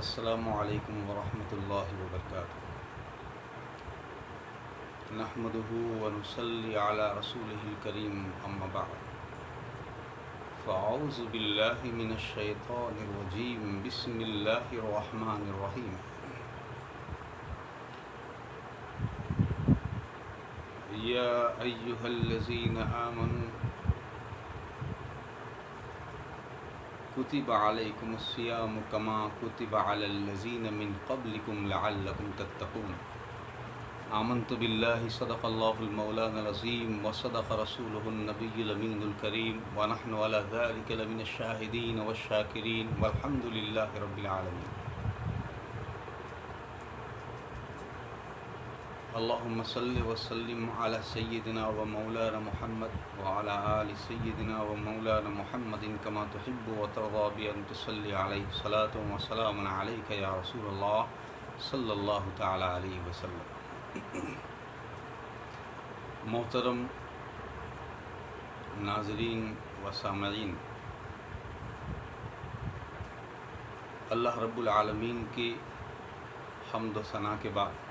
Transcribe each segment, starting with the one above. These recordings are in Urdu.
السلام علیکم ورحمۃ اللہ وبرکاتہ۔ نحمده ونصلی علی رسولہ الکریم، اما بعد فاعوذ باللہ من الشیطان الرجیم، بسم اللہ الرحمن الرحیم۔ یا ایہا الذین آمنوا کتب علیکم الصیام کما کتب علی الذین من قبلکم لعلکم تتقون۔ آمنت باللہ صدق اللہ المولانا العظیم وصدق رسولہ النبی الامین الکریم ونحن علی ذلک لمن الشاہدین والشاکرین والحمد للہ رب العالمین۔ اللہم صلی وسلم علی سیدنا و مولانا محمد وعلی آل سیدنا و مولانا محمد کما تحب و ترضی بان تصلی علیہ صلاۃ و سلام علیک یا رسول اللہ صلی اللہ تعالی علیہ وسلم۔ محترم ناظرین و سامعین، اللہ رب العالمین کی حمد و ثنا کے بعد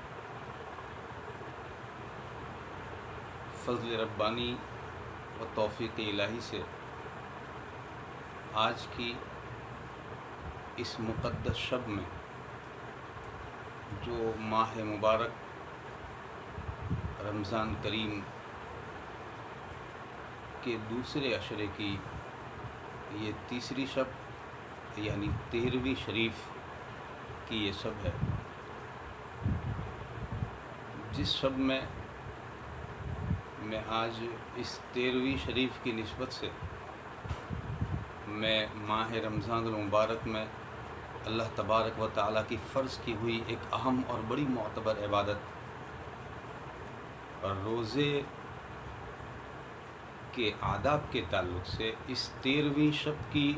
فضل ربانی و توفیق الہی سے آج کی اس مقدس شب میں جو ماہ مبارک رمضان کریم کے دوسرے عشرے کی یہ تیسری شب یعنی 13ویں شریف کی یہ شب ہے، جس شب میں آج اس 13ویں شریف کی نسبت سے میں ماہ رمضان المبارک میں اللہ تبارک و تعالیٰ کی فرض کی ہوئی ایک اہم اور بڑی معتبر عبادت اور روزے کے آداب کے تعلق سے اس 13ویں شب کی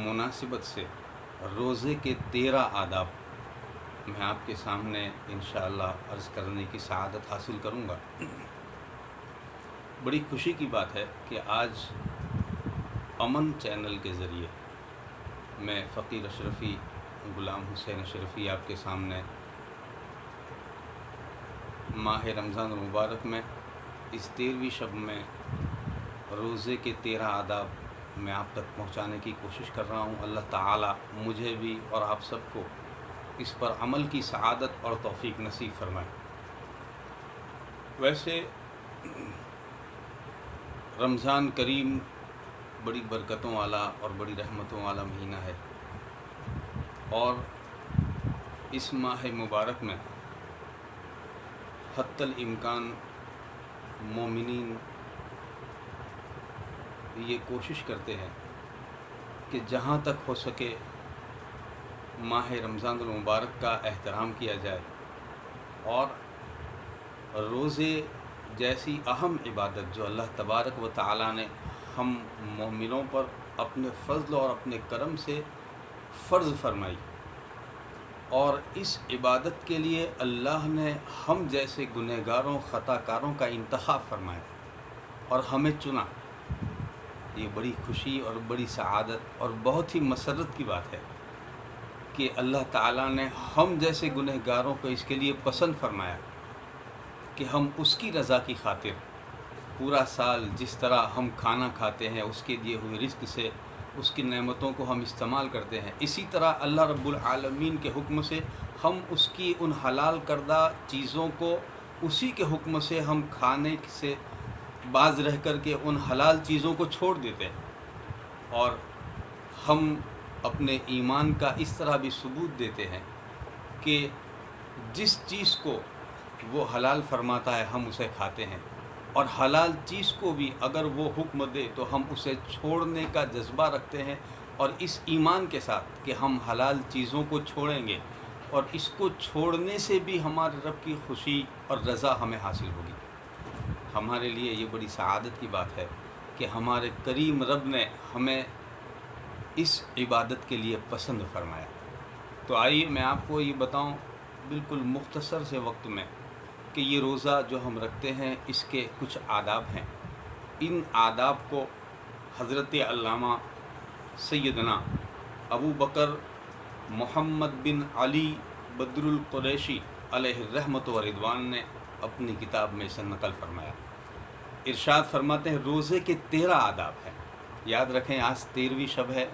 مناسبت سے روزے کے 13 آداب میں آپ کے سامنے انشاءاللہ عرض کرنے کی سعادت حاصل کروں گا۔ بڑی خوشی کی بات ہے کہ آج امن چینل کے ذریعے میں فقیر اشرفی غلام حسین اشرفی آپ کے سامنے ماہ رمضان المبارک میں اس 13ویں شب میں روزے کے 13 آداب میں آپ تک پہنچانے کی کوشش کر رہا ہوں۔ اللہ تعالی مجھے بھی اور آپ سب کو اس پر عمل کی سعادت اور توفیق نصیب فرمائے۔ ویسے رمضان کریم بڑی برکتوں والا اور بڑی رحمتوں والا مہینہ ہے، اور اس ماہ مبارک میں حتی الامکان مومنین یہ کوشش کرتے ہیں کہ جہاں تک ہو سکے ماہ رمضان المبارک کا احترام کیا جائے، اور روزے جیسی اہم عبادت جو اللہ تبارک و تعالیٰ نے ہم مومنوں پر اپنے فضل اور اپنے کرم سے فرض فرمائی، اور اس عبادت کے لیے اللہ نے ہم جیسے گنہگاروں خطا کاروں کا انتخاب فرمایا اور ہمیں چنا، یہ بڑی خوشی اور بڑی سعادت اور بہت ہی مسرت کی بات ہے کہ اللہ تعالیٰ نے ہم جیسے گنہگاروں کو اس کے لیے پسند فرمایا کہ ہم اس کی رضا کی خاطر پورا سال جس طرح ہم کھانا کھاتے ہیں اس کے دیے ہوئے رزق سے اس کی نعمتوں کو ہم استعمال کرتے ہیں، اسی طرح اللہ رب العالمین کے حکم سے ہم اس کی ان حلال کردہ چیزوں کو اسی کے حکم سے ہم کھانے سے باز رہ کر کے ان حلال چیزوں کو چھوڑ دیتے ہیں، اور ہم اپنے ایمان کا اس طرح بھی ثبوت دیتے ہیں کہ جس چیز کو وہ حلال فرماتا ہے ہم اسے کھاتے ہیں، اور حلال چیز کو بھی اگر وہ حکم دے تو ہم اسے چھوڑنے کا جذبہ رکھتے ہیں، اور اس ایمان کے ساتھ کہ ہم حلال چیزوں کو چھوڑیں گے اور اس کو چھوڑنے سے بھی ہمارے رب کی خوشی اور رضا ہمیں حاصل ہوگی۔ ہمارے لیے یہ بڑی سعادت کی بات ہے کہ ہمارے کریم رب نے ہمیں اس عبادت کے لیے پسند فرمایا۔ تو آئیے میں آپ کو یہ بتاؤں بالکل مختصر سے وقت میں کہ یہ روزہ جو ہم رکھتے ہیں اس کے کچھ آداب ہیں۔ ان آداب کو حضرت علامہ سیدنا ابو بکر محمد بن علی بدر القریشی علیہ الرحمۃ و رضوان نے اپنی کتاب میں اسے نقل فرمایا۔ ارشاد فرماتے ہیں روزے کے 13 آداب ہیں۔ یاد رکھیں آج 13ویں شب ہے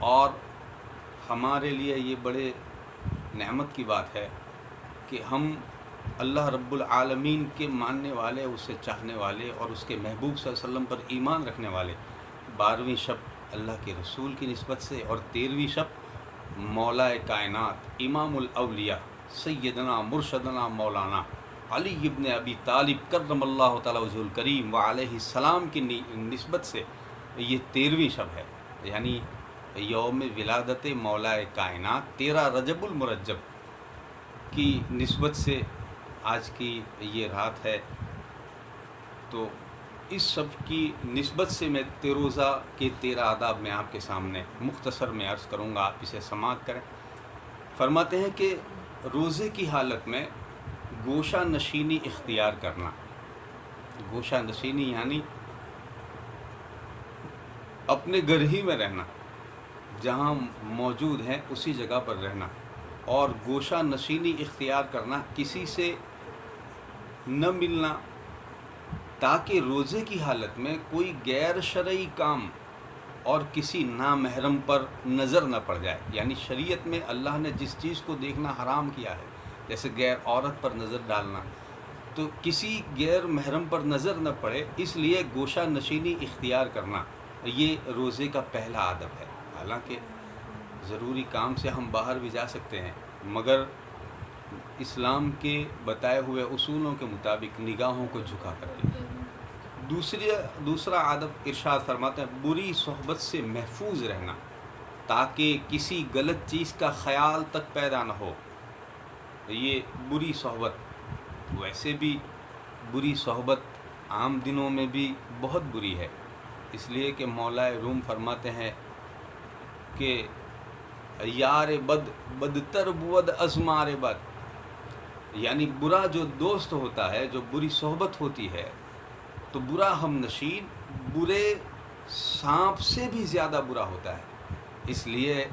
اور ہمارے لیے یہ بڑے نعمت کی بات ہے کہ ہم اللہ رب العالمین کے ماننے والے، اسے چاہنے والے اور اس کے محبوب صلی اللہ علیہ وسلم پر ایمان رکھنے والے 12ویں شب اللہ کے رسول کی نسبت سے اور 13ویں شب مولا کائنات امام الاولیاء سیدنا مرشدنا مولانا علی ابن ابی طالب کرم اللہ تعالی وجہہ الکریم وعلیہ السلام کی نسبت سے یہ 13ویں شب ہے، یعنی یوم ولادت مولا کائنات 13 رجب المرجب کی نسبت سے آج کی یہ رات ہے۔ تو اس شب کی نسبت سے میں روزہ کے 13 آداب میں آپ کے سامنے مختصر میں عرض کروں گا، آپ اسے سماعت کریں۔ فرماتے ہیں کہ روزے کی حالت میں گوشہ نشینی اختیار کرنا۔ گوشہ نشینی یعنی اپنے گھر ہی میں رہنا، جہاں موجود ہیں اسی جگہ پر رہنا، اور گوشہ نشینی اختیار کرنا، کسی سے نہ ملنا، تاکہ روزے کی حالت میں کوئی غیر شرعی کام اور کسی نامحرم پر نظر نہ پڑ جائے۔ یعنی شریعت میں اللہ نے جس چیز کو دیکھنا حرام کیا ہے، جیسے غیر عورت پر نظر ڈالنا، تو کسی غیر محرم پر نظر نہ پڑے، اس لیے گوشہ نشینی اختیار کرنا یہ روزے کا پہلا ادب ہے۔ حالانکہ ضروری کام سے ہم باہر بھی جا سکتے ہیں، مگر اسلام کے بتائے ہوئے اصولوں کے مطابق نگاہوں کو جھکا کر کے۔ دوسرا ادب ارشاد فرماتے ہیں بری صحبت سے محفوظ رہنا، تاکہ کسی غلط چیز کا خیال تک پیدا نہ ہو۔ یہ بری صحبت، ویسے بھی بری صحبت عام دنوں میں بھی بہت بری ہے، اس لیے کہ مولا روم فرماتے ہیں کہ یار بد بدتر بود از مار بد، یعنی برا جو دوست ہوتا ہے، جو بری صحبت ہوتی ہے، تو برا ہم نشین برے سانپ سے بھی زیادہ برا ہوتا ہے۔ اس لیے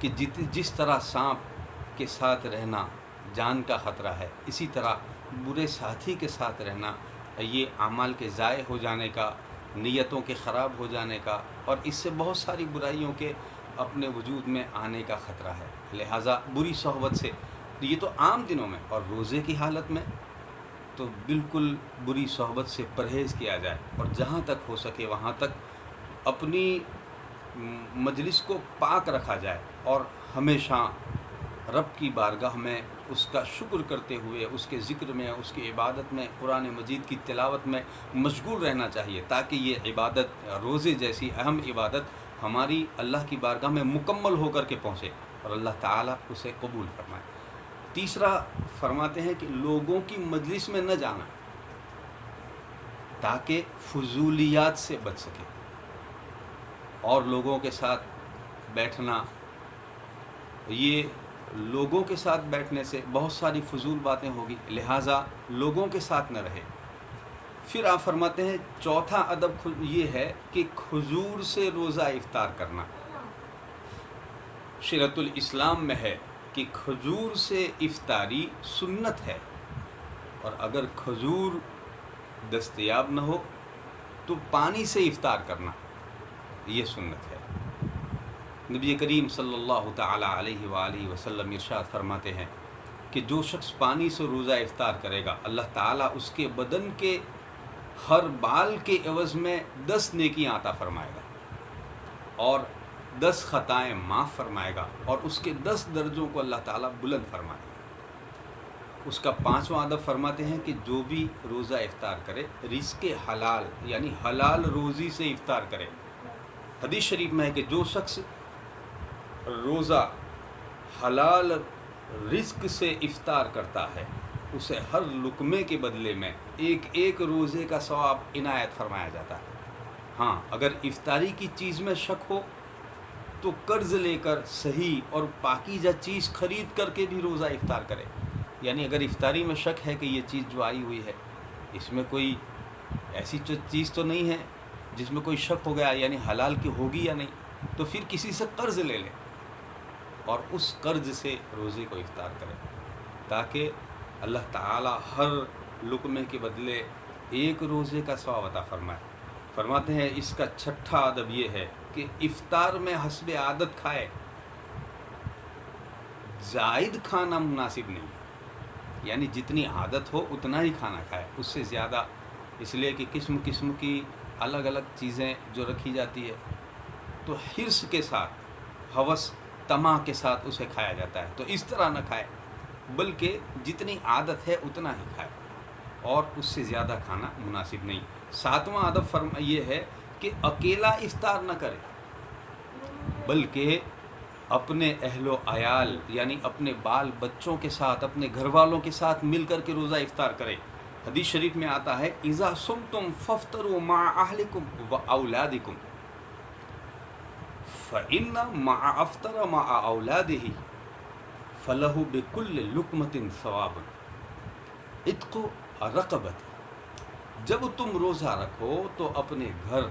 کہ جس طرح سانپ کے ساتھ رہنا جان کا خطرہ ہے، اسی طرح برے ساتھی کے ساتھ رہنا یہ اعمال کے ضائع ہو جانے کا، نیتوں کے خراب ہو جانے کا، اور اس سے بہت ساری برائیوں کے اپنے وجود میں آنے کا خطرہ ہے۔ لہٰذا بری صحبت سے، یہ تو عام دنوں میں، اور روزے کی حالت میں تو بالکل بری صحبت سے پرہیز کیا جائے، اور جہاں تک ہو سکے وہاں تک اپنی مجلس کو پاک رکھا جائے، اور ہمیشہ رب کی بارگاہ میں اس کا شکر کرتے ہوئے اس کے ذکر میں، اس کی عبادت میں، قرآن مجید کی تلاوت میں مشغول رہنا چاہیے، تاکہ یہ عبادت، روزے جیسی اہم عبادت ہماری اللہ کی بارگاہ میں مکمل ہو کر کے پہنچے اور اللہ تعالیٰ اسے قبول فرمائے۔ تیسرا فرماتے ہیں کہ لوگوں کی مجلس میں نہ جانا، تاکہ فضولیات سے بچ سکے، اور لوگوں کے ساتھ بیٹھنا، یہ لوگوں کے ساتھ بیٹھنے سے بہت ساری فضول باتیں ہوگی، لہٰذا لوگوں کے ساتھ نہ رہے۔ پھر آپ فرماتے ہیں چوتھا ادب یہ ہے کہ کھجور سے روزہ افطار کرنا۔ شریعت الاسلام میں ہے کہ کھجور سے افطاری سنت ہے، اور اگر کھجور دستیاب نہ ہو تو پانی سے افطار کرنا یہ سنت ہے۔ نبی کریم صلی اللہ تعالی علیہ وآلہ وسلم ارشاد فرماتے ہیں کہ جو شخص پانی سے روزہ افطار کرے گا، اللہ تعالیٰ اس کے بدن کے ہر بال کے عوض میں 10 نیکیاں عطا فرمائے گا، اور 10 خطائیں معاف فرمائے گا، اور اس کے 10 درجوں کو اللہ تعالیٰ بلند فرمائے گا۔ اس کا 5واں ادب فرماتے ہیں کہ جو بھی روزہ افطار کرے رزق حلال یعنی حلال روزی سے افطار کرے۔ حدیث شریف میں ہے کہ جو شخص روزہ حلال رزق سے افطار کرتا ہے، اسے ہر لقمے کے بدلے میں ایک روزے کا ثواب عنایت فرمایا جاتا ہے۔ ہاں، اگر افطاری کی چیز میں شک ہو تو قرض لے کر صحیح اور پاکیزہ چیز خرید کر کے بھی روزہ افطار کرے۔ یعنی اگر افطاری میں شک ہے کہ یہ چیز جو آئی ہوئی ہے اس میں کوئی ایسی چیز تو نہیں ہے جس میں کوئی شک ہو گیا، یعنی حلال کی ہوگی یا نہیں، تو پھر کسی سے قرض لے لے، اور اس قرض سے روزے کو افطار کرے، تاکہ اللہ تعالی ہر لقمے کے بدلے ایک روزے کا ثواب عطا فرمائے۔ فرماتے ہیں اس کا چھٹا ادب یہ ہے کہ افطار میں حسب عادت کھائے، زائد کھانا مناسب نہیں، یعنی جتنی عادت ہو اتنا ہی کھانا کھائے، اس سے زیادہ، اس لیے کہ قسم قسم کی الگ الگ چیزیں جو رکھی جاتی ہے تو حرص کے ساتھ، ہوس طمع کے ساتھ اسے کھایا جاتا ہے، تو اس طرح نہ کھائے، بلکہ جتنی عادت ہے اتنا ہی کھائے، اور اس سے زیادہ کھانا مناسب نہیں۔ ساتواں ادب یہ ہے کہ اکیلا افطار نہ کرے، بلکہ اپنے اہل و عیال یعنی اپنے بال بچوں کے ساتھ، اپنے گھر والوں کے ساتھ مل کر کے روزہ افطار کرے۔ حدیث شریف میں آتا ہے اذا صمتم فافطروا مع اہلکم و اولادکم فإن مع افطر مع اولادہ فلہ بکل لقمۃ ثواب عتق رقبۃ۔ جب تم روزہ رکھو تو اپنے گھر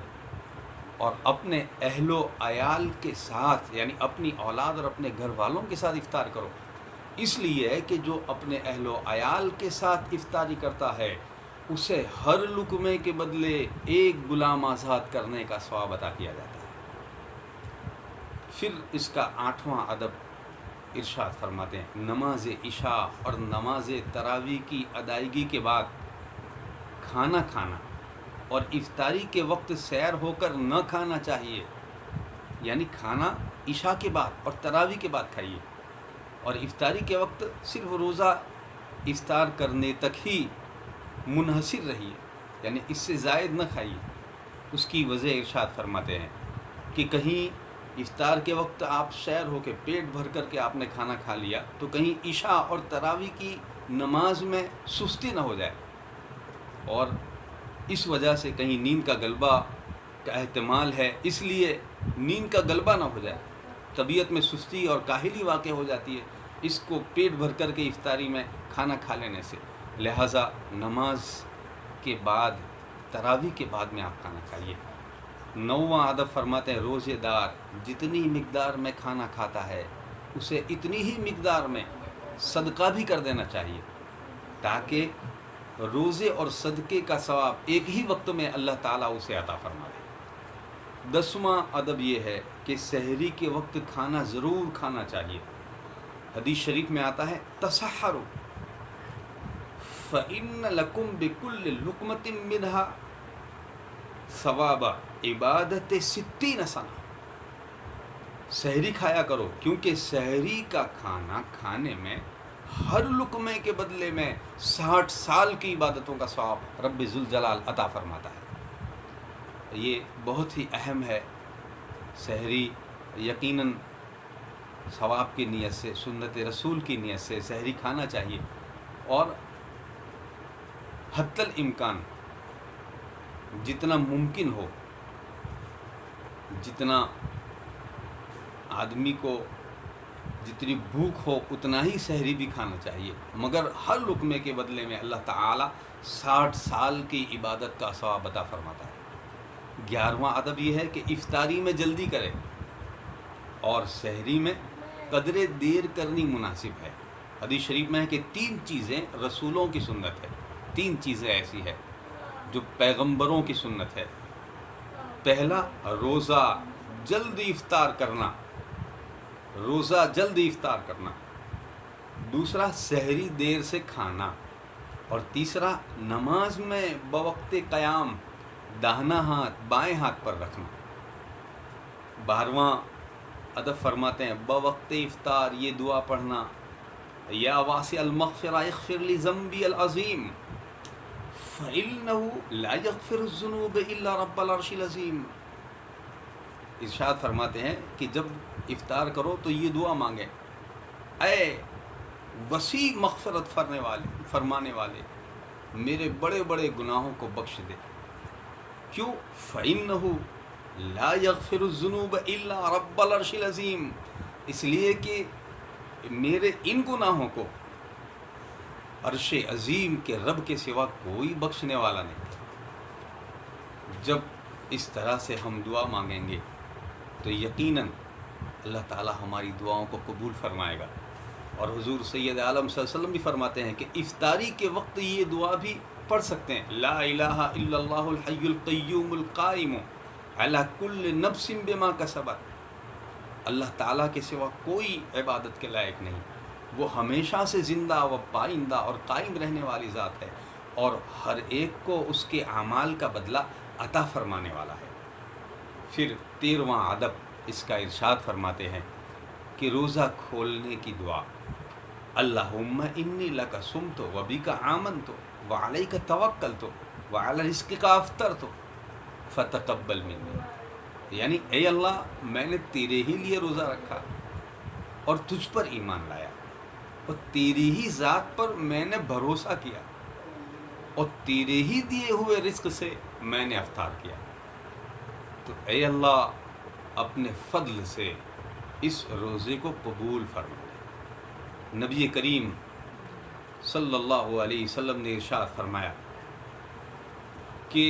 اور اپنے اہل و عیال کے ساتھ، یعنی اپنی اولاد اور اپنے گھر والوں کے ساتھ افطار کرو، اس لیے کہ جو اپنے اہل و عیال کے ساتھ افطاری کرتا ہے اسے ہر لقمے کے بدلے ایک غلام آزاد کرنے کا ثواب عطا کیا جاتا ہے۔ پھر اس کا 8واں ادب ارشاد فرماتے ہیں نماز عشاء اور نماز تراویح کی ادائیگی کے بعد کھانا کھانا، اور افطاری کے وقت سیر ہو کر نہ کھانا چاہیے، یعنی کھانا عشاء کے بعد اور تراویح کے بعد کھائیے، اور افطاری کے وقت صرف روزہ افطار کرنے تک ہی منحصر رہیے، یعنی اس سے زائد نہ کھائیے۔ اس کی وجہ ارشاد فرماتے ہیں کہ کہیں افطار کے وقت آپ سیر ہو کے پیٹ بھر کر کے آپ نے کھانا کھا لیا تو کہیں عشاء اور تراویح کی نماز میں سستی نہ ہو جائے، اور اس وجہ سے کہیں نیند کا غلبہ کا احتمال ہے، اس لیے نیند کا غلبہ نہ ہو جائے، طبیعت میں سستی اور کاہلی واقع ہو جاتی ہے اس کو پیٹ بھر کر کے افطاری میں کھانا کھا لینے سے، لہٰذا نماز کے بعد، تراویح کے بعد میں آپ کھانا کھائیے۔ 9واں ادب فرماتے ہیں روزے دار جتنی مقدار میں کھانا کھاتا ہے اسے اتنی ہی مقدار میں صدقہ بھی کر دینا چاہیے، تاکہ روزے اور صدقے کا ثواب ایک ہی وقت میں اللہ تعالیٰ اسے عطا فرما دے۔ 10واں ادب یہ ہے کہ سحری کے وقت کھانا ضرور کھانا چاہیے۔ حدیث شریف میں آتا ہے تسحروا فإن لکم بکل لقمۃ منہا ثواب عبادت 60 سنہ۔ سحری کھایا کرو، کیونکہ سحری کا کھانا کھانے میں ہر لقمے کے بدلے میں 60 سال کی عبادتوں کا ثواب رب ذوالجلال عطا فرماتا ہے۔ یہ بہت ہی اہم ہے۔ سحری یقیناً ثواب کی نیت سے، سنت رسول کی نیت سے سحری کھانا چاہیے، اور حتی الامکان جتنا ممکن ہو، جتنا آدمی کو جتنی بھوک ہو اتنا ہی سحری بھی کھانا چاہیے، مگر ہر لقمے کے بدلے میں اللہ تعالیٰ 60 سال کی عبادت کا ثواب عطا فرماتا ہے۔ 11واں ادب یہ ہے کہ افطاری میں جلدی کرے اور سحری میں قدر دیر کرنی مناسب ہے۔ حدیث شریف میں ہے کہ 3 چیزیں رسولوں کی سنت ہے، 3 چیزیں ایسی ہے جو پیغمبروں کی سنت ہے۔ پہلا، روزہ جلد افطار کرنا، روزہ جلد افطار کرنا۔ دوسرا، سحری دیر سے کھانا، اور تیسرا، نماز میں بوقت قیام داہنا ہاتھ بائیں ہاتھ پر رکھنا۔ 12واں ادب فرماتے ہیں بوقت افطار یہ دعا پڑھنا، یا واسع المغفرہ اغفر لی ذنبی العظیم فإنہ لا یغفر الذنوب الا رب العرش العظیم۔ ارشاد فرماتے ہیں کہ جب افطار کرو تو یہ دعا مانگے، اے وسیع مغفرت فرمانے والے، میرے بڑے بڑے گناہوں کو بخش دے۔ کیوں؟ فإنہ لا یغفر الذنوب الا رب العرش العظیم، اس لیے کہ میرے ان گناہوں کو عرش عظیم کے رب کے سوا کوئی بخشنے والا نہیں۔ جب اس طرح سے ہم دعا مانگیں گے تو یقیناً اللہ تعالی ہماری دعاؤں کو قبول فرمائے گا۔ اور حضور سید عالم صلی اللہ علیہ وسلم بھی فرماتے ہیں کہ افطاری کے وقت یہ دعا بھی پڑھ سکتے ہیں، لا الہ الا اللہ الحی القیوم القائم علی کل نفس بما کسبت۔ اللہ تعالیٰ کے سوا کوئی عبادت کے لائق نہیں، وہ ہمیشہ سے زندہ و پائندہ اور قائم رہنے والی ذات ہے، اور ہر ایک کو اس کے اعمال کا بدلہ عطا فرمانے والا ہے۔ پھر 13واں ادب اس کا ارشاد فرماتے ہیں کہ روزہ کھولنے کی دعا، اللہم انی لک صمت و بک آمنت و علیک توکلت و علی رزقک افطرت فتقبل منی، یعنی اے اللہ میں نے تیرے ہی لیے روزہ رکھا اور تجھ پر ایمان لایا، اور تیری ہی ذات پر میں نے بھروسہ کیا، اور تیرے ہی دیے ہوئے رزق سے میں نے افطار کیا، تو اے اللہ اپنے فضل سے اس روزے کو قبول فرما لے۔ نبی کریم صلی اللہ علیہ وسلم نے ارشاد فرمایا کہ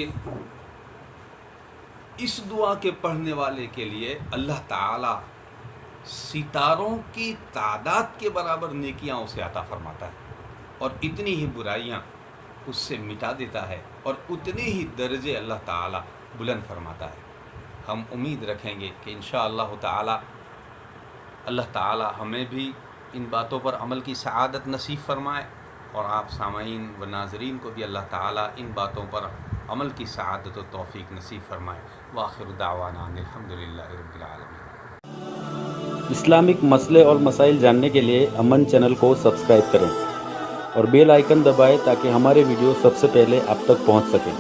اس دعا کے پڑھنے والے کے لیے اللہ تعالی ستاروں کی تعداد کے برابر نیکیاں اسے عطا فرماتا ہے، اور اتنی ہی برائیاں اس سے مٹا دیتا ہے، اور اتنے ہی درجے اللہ تعالی بلند فرماتا ہے۔ ہم امید رکھیں گے کہ انشاءاللہ تعالی اللہ تعالی ہمیں بھی ان باتوں پر عمل کی سعادت نصیب فرمائے، اور آپ سامعین و ناظرین کو بھی اللہ تعالی ان باتوں پر عمل کی سعادت و توفیق نصیب فرمائے۔ وآخر دعوانا ان الحمدللہ رب العالمین۔ اسلامک مسئلے اور مسائل جاننے کے لیے امن چینل کو سبسکرائب کریں اور بیل آئیکن دبائیں تاکہ ہمارے ویڈیو سب سے پہلے آپ تک پہنچ سکیں۔